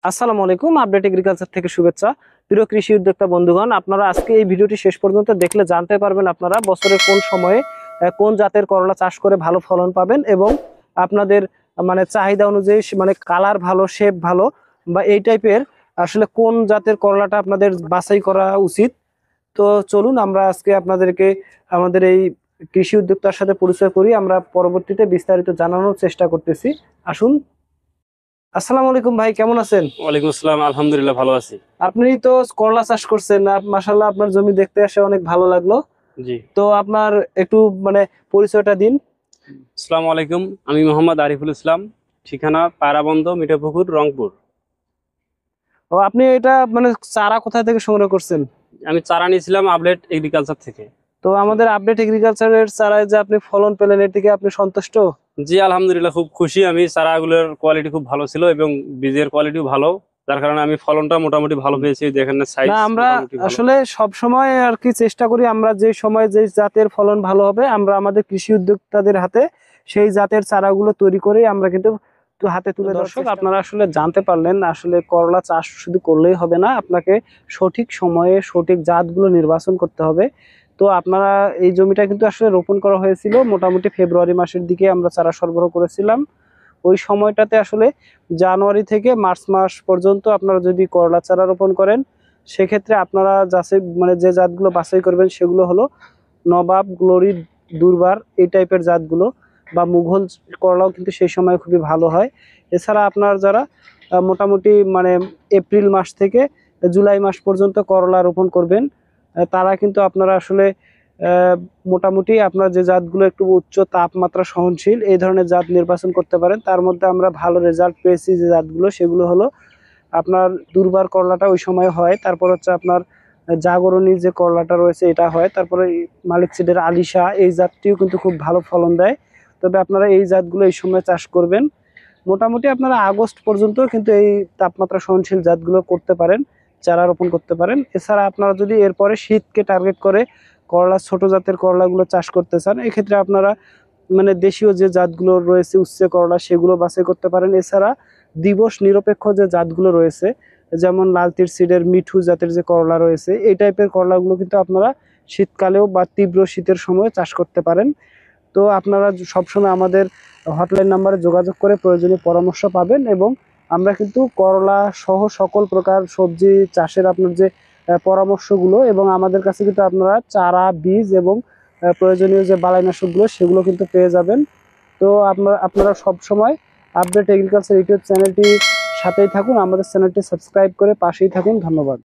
আসসালামু আলাইকুম। Update agriculture থেকে শুভেচ্ছা। প্রিয় কৃষি উদ্যোক্তা বন্ধুগণ, আপনারা আজকে এই ভিডিওটি শেষ পর্যন্ত দেখলে জানতে পারবেন আপনারা বছরের কোন সময়ে কোন জাতের করলা চাষ করে ভালো ফলন পাবেন এবং আপনাদের মানে চাহিদা অনুযায়ী মানে কালার ভালো, শেপ ভালো বা এই টাইপের আসলে কোন জাতের করলাটা আপনাদের বাছাই করা উচিত। তো চলুন আমরা আজকে আপনাদেরকে আমাদের এই কৃষি উদ্যোক্তার সাথে পরিচয় করি, আমরা পরবর্তীতে বিস্তারিত জানানোর চেষ্টা করতেছি। আসুন। আসসালামু আলাইকুম ভাই, কেমন আছেন? ওয়ালাইকুম আসসালাম, আলহামদুলিল্লাহ ভালো আছি। আপনি তো করলা চাষ করছেন, মাশাআল্লাহ আপনার জমি দেখতে এসে অনেক ভালো লাগলো। জি, তো আপনার একটু মানে পরিচয়টা দিন। আসসালামু আলাইকুম। আমি মোহাম্মদ আরিফুল ইসলাম, ঠিকানা পায়রাবন্দ, মিঠাপুকুর, রংপুর। ও, আপনি এটা মানে চারা কোথা থেকে সংগ্রহ করছেন? আমি চারা নিয়েছিলাম আপডেট এগ্রিকালচার থেকে। তো আমাদের আপডেট এগ্রিকালচারের চারায় যে আপনি ফলন পেলেন, এর থেকে আপনি সন্তুষ্ট? জি আলহামদুলিল্লাহ, খুব খুশি আমি। চারাগুলোর কোয়ালিটি খুব ভালো ছিল এবং বীজের কোয়ালিটিও ভালো, যার কারণে আমি ফলনটা মোটামুটি ভালো পেয়েছি। দেখেন না, সাইজ না, আমরা মোটামুটি ভালো। আসলে সব সময় আর কি চেষ্টা করি আমরা যে সময় যে জাতের ফলন ভালো হবে আমরা আমাদের কৃষি উদ্যোক্তাদের হাতে সেই জাতের চারাগুলো তৈরি করে আমরা কিন্তু হাতে তুলে দেওয়ার চেষ্টা করি। আপনারা আসলে জানতে পারলেন, আসলে করলা চাষ শুধু করলেই হবে না, আপনাকে সঠিক সময়ে সঠিক জাতগুলো নির্বাচন করতে হবে। তো আপনারা এই জমিটা কিন্তু আসলে রোপণ করা হয়েছিল মোটামুটি ফেব্রুয়ারি মাসের দিকে আমরা চারা সরবরাহ করেছিলাম। ওই সময়টাতে আসলে জানুয়ারি থেকে মার্চ মাস পর্যন্ত আপনারা যদি করলা চারা রোপণ করেন, সেক্ষেত্রে আপনারা যাচাই মানে যে জাতগুলো বাছাই করবেন সেগুলো হলো নবাব, গ্লোরি, দুর্বার, এই টাইপের জাতগুলো, বা মুঘল করলাও কিন্তু সেই সময় খুবই ভালো হয়। এছাড়া আপনার যারা মোটামুটি মানে এপ্রিল মাস থেকে জুলাই মাস পর্যন্ত করলা রোপণ করবেন, তারা কিন্তু আপনারা আসলে মোটামুটি আপনার যে জাতগুলো একটু উচ্চ তাপমাত্রা সহনশীল এই ধরনের জাত নির্বাচন করতে পারেন। তার মধ্যে আমরা ভালো রেজাল্ট পেয়েছি যে জাতগুলো, সেগুলো হলো আপনার দুর্বার করলাটা ওই সময় হয়, তারপর হচ্ছে আপনার জাগরণী যে করলাটা রয়েছে এটা হয়, তারপরে মালিক সিডের আলিশা এই জাতটিও কিন্তু খুব ভালো ফলন দেয়। তবে আপনারা এই জাতগুলো এই সময় চাষ করবেন। মোটামুটি আপনারা আগস্ট পর্যন্ত কিন্তু এই তাপমাত্রা সহনশীল জাতগুলো করতে পারেন, চারা রোপণ করতে পারেন। এছাড়া আপনারা যদি এরপরে শীতকে টার্গেট করে করলা, ছোট জাতের করলাগুলো চাষ করতে চান, এক্ষেত্রে আপনারা মানে দেশীয় যে জাতগুলো রয়েছে উচ্চে করলা সেগুলো বাছাই করতে পারেন। এছাড়া দিবস নিরপেক্ষ যে জাতগুলো রয়েছে, যেমন লালতির সিডের মিঠু জাতের যে করলা রয়েছে, এই টাইপের করলাগুলো কিন্তু আপনারা শীতকালেও বা তীব্র শীতের সময় চাষ করতে পারেন। তো আপনারা সবসময় আমাদের হটলাইন নাম্বারে যোগাযোগ করে প্রয়োজনীয় পরামর্শ পাবেন এবং আমরা কিন্তু করলা সহ সকল প্রকার সবজি চাষের আপনার যে পরামর্শগুলো এবং আমাদের কাছে কিন্তু আপনারা চারা, বীজ এবং প্রয়োজনীয় যে বালাইনাশকগুলো সেগুলো কিন্তু পেয়ে যাবেন। তো আপনারা সবসময় আপডেট এগ্রিকালচার ইউটিউব চ্যানেলটির সাথেই থাকুন, আমাদের চ্যানেলটি সাবস্ক্রাইব করে পাশেই থাকুন। ধন্যবাদ।